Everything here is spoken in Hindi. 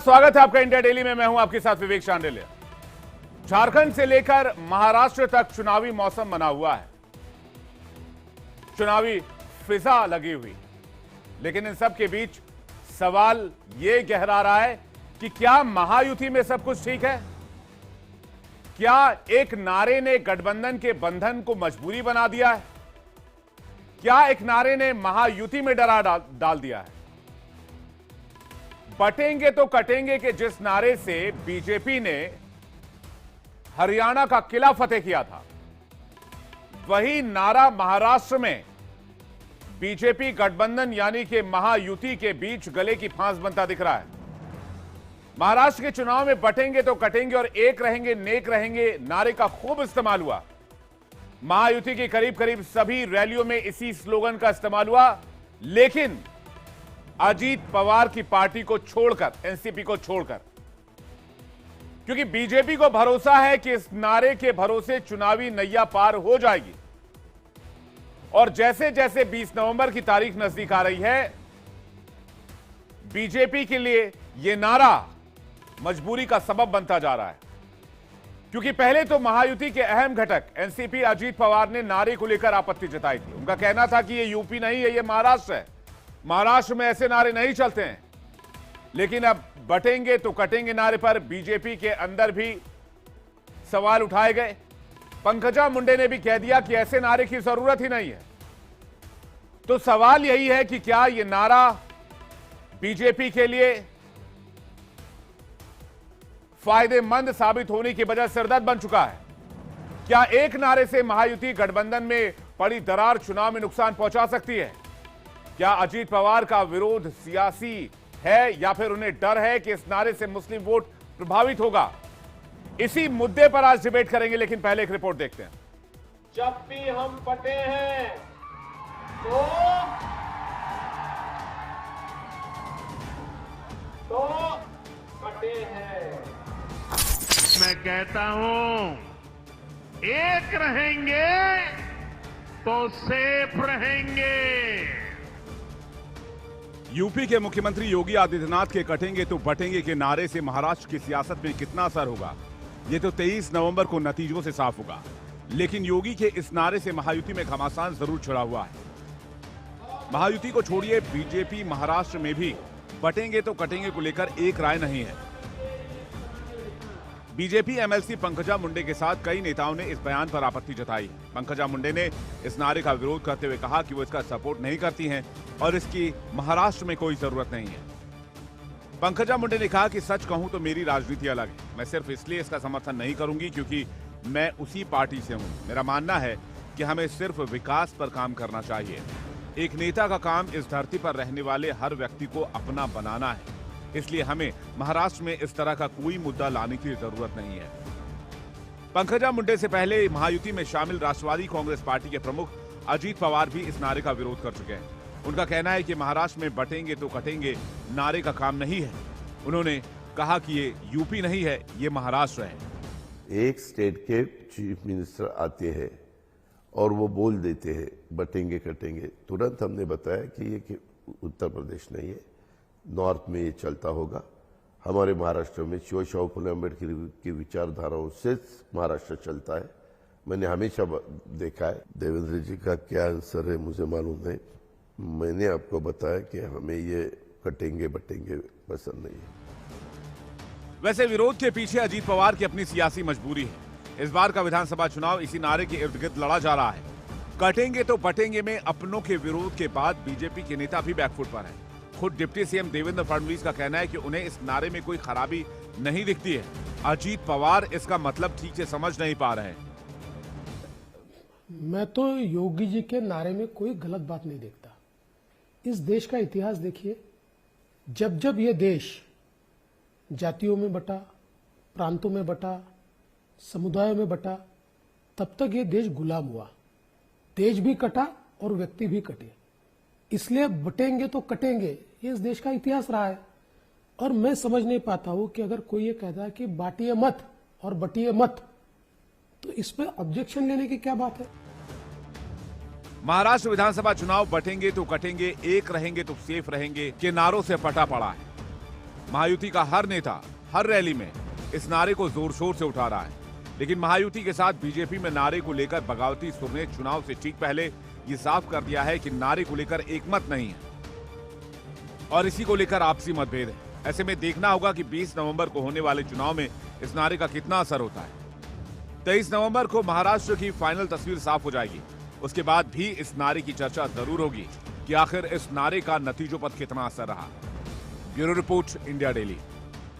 स्वागत है आपका इंडिया डेली में। मैं हूं आपके साथ विवेक शांडिल्य। झारखंड से लेकर महाराष्ट्र तक चुनावी मौसम बना हुआ है, चुनावी फिजा लगी हुई, लेकिन इन सब के बीच सवाल यह गहरा रहा है कि क्या महायुति में सब कुछ ठीक है? क्या एक नारे ने गठबंधन के बंधन को मजबूरी बना दिया है? क्या एक नारे ने महायुति में डरा डाल दिया है? बटेंगे तो कटेंगे के जिस नारे से बीजेपी ने हरियाणा का किला फतेह किया था, वही नारा महाराष्ट्र में बीजेपी गठबंधन यानी कि महायुति के बीच गले की फांस बनता दिख रहा है। महाराष्ट्र के चुनाव में बटेंगे तो कटेंगे और एक रहेंगे नेक रहेंगे नारे का खूब इस्तेमाल हुआ। महायुति की करीब करीब सभी रैलियों में इसी स्लोगन का इस्तेमाल हुआ, लेकिन अजीत पवार की पार्टी को छोड़कर, एनसीपी को छोड़कर, क्योंकि बीजेपी को भरोसा है कि इस नारे के भरोसे चुनावी नैया पार हो जाएगी। और जैसे जैसे 20 नवंबर की तारीख नजदीक आ रही है, बीजेपी के लिए यह नारा मजबूरी का सबब बनता जा रहा है। क्योंकि पहले तो महायुति के अहम घटक एनसीपी अजीत पवार ने नारे को लेकर आपत्ति जताई थी। उनका कहना था कि यह यूपी नहीं है, यह महाराष्ट्र है, महाराष्ट्र में ऐसे नारे नहीं चलते हैं। लेकिन अब बटेंगे तो कटेंगे नारे पर बीजेपी के अंदर भी सवाल उठाए गए। पंकजा मुंडे ने भी कह दिया कि ऐसे नारे की जरूरत ही नहीं है। तो सवाल यही है कि क्या यह नारा बीजेपी के लिए फायदेमंद साबित होने की वजह सिरदर्द बन चुका है? क्या एक नारे से महायुति गठबंधन में पड़ी दरार चुनाव में नुकसान पहुंचा सकती है? क्या अजीत पवार का विरोध सियासी है या फिर उन्हें डर है कि इस नारे से मुस्लिम वोट प्रभावित होगा? इसी मुद्दे पर आज डिबेट करेंगे, लेकिन पहले एक रिपोर्ट देखते हैं। जब भी हम बटे हैं तो बटे हैं। मैं कहता हूं, एक रहेंगे तो सेफ रहेंगे। यूपी के मुख्यमंत्री योगी आदित्यनाथ के कटेंगे तो बटेंगे के नारे से महाराष्ट्र की सियासत में कितना असर होगा, ये तो 23 नवंबर को नतीजों से साफ होगा। लेकिन योगी के इस नारे से महायुति में घमासान जरूर छिड़ा हुआ है। महायुति को छोड़िए, बीजेपी महाराष्ट्र में भी बटेंगे तो कटेंगे को लेकर एक राय नहीं है। बीजेपी एमएलसी पंकजा मुंडे के साथ कई नेताओं ने इस बयान पर आपत्ति जताई। पंकजा मुंडे ने इस नारे का विरोध करते हुए कहा कि वो इसका सपोर्ट नहीं करती हैं और इसकी महाराष्ट्र में कोई जरूरत नहीं है। पंकजा मुंडे ने कहा कि सच कहूं तो मेरी राजनीति अलग है। मैं सिर्फ इसलिए इसका समर्थन नहीं करूंगी क्योंकि मैं उसी पार्टी से हूं। मेरा मानना है कि हमें सिर्फ विकास पर काम करना चाहिए। एक नेता का काम इस धरती पर रहने वाले हर व्यक्ति को अपना बनाना है, इसलिए हमें महाराष्ट्र में इस तरह का कोई मुद्दा लाने की जरूरत नहीं है। पंकजा मुंडे से पहले महायुति में शामिल राष्ट्रवादी कांग्रेस पार्टी के प्रमुख अजीत पवार भी इस नारे का विरोध कर चुके हैं। उनका कहना है कि महाराष्ट्र में बटेंगे तो कटेंगे नारे का काम नहीं है। उन्होंने कहा कि ये यूपी नहीं है, ये महाराष्ट्र है। एक स्टेट के चीफ मिनिस्टर आते हैं और वो बोल देते हैं बटेंगे कटेंगे, तुरंत हमने बताया कि ये उत्तर प्रदेश नहीं है, नॉर्थ में ये चलता होगा। हमारे महाराष्ट्र में शिवशाहू फुले अम्बेडकर की विचारधाराओं से महाराष्ट्र चलता है। मैंने हमेशा देखा है। देवेंद्र जी का क्या आंसर है मुझे मालूम नहीं। मैंने आपको बताया कि हमें ये कटेंगे बटेंगे पसंद नहीं है। वैसे विरोध के पीछे अजीत पवार की अपनी सियासी मजबूरी है। इस बार का विधानसभा चुनाव इसी नारे के इर्द गिर्द लड़ा जा रहा है। कटेंगे तो बटेंगे में अपनों के विरोध के बाद बीजेपी के नेता भी बैकफुट पर हैं। खुद डिप्टी सीएम देवेंद्र फडणवीस का कहना है कि उन्हें इस नारे में कोई खराबी नहीं दिखती है। अजीत पवार इसका मतलब ठीक से समझ नहीं पा रहे हैं। मैं तो योगी जी के नारे में कोई गलत बात नहीं देखता। इस देश का इतिहास देखिए, जब जब ये देश जातियों में बटा, प्रांतों में बटा, समुदायों में बटा, तब तक ये देश गुलाम हुआ। देश भी कटा और व्यक्ति भी कटे। इसलिए बटेंगे तो कटेंगे, ये इस देश का इतिहास रहा है। और मैं समझ नहीं पाता हूं कि अगर कोई ये कहता है कि बांटिए मत और बटिए मत, तो इस पर ऑब्जेक्शन लेने की क्या बात है? महाराष्ट्र विधानसभा चुनाव बटेंगे तो कटेंगे, एक रहेंगे तो सेफ रहेंगे के नारों से पटा पड़ा है। महायुति का हर नेता हर रैली में इस नारे को जोर शोर से उठा रहा है, लेकिन महायुति के साथ बीजेपी में नारे को लेकर बगावती सुर ने चुनाव से ठीक पहले ये साफ कर दिया है कि नारे को लेकर एकमत नहीं है और इसी को लेकर आपसी मतभेद है। ऐसे में देखना होगा कि 20 नवंबर को होने वाले चुनाव में इस नारे का कितना असर होता है। 23 नवंबर को महाराष्ट्र की फाइनल तस्वीर साफ हो जाएगी। उसके बाद भी इस नारे की चर्चा जरूर होगी कि आखिर इस नारे का नतीजों पर कितना असर रहा। Bureau report, India daily.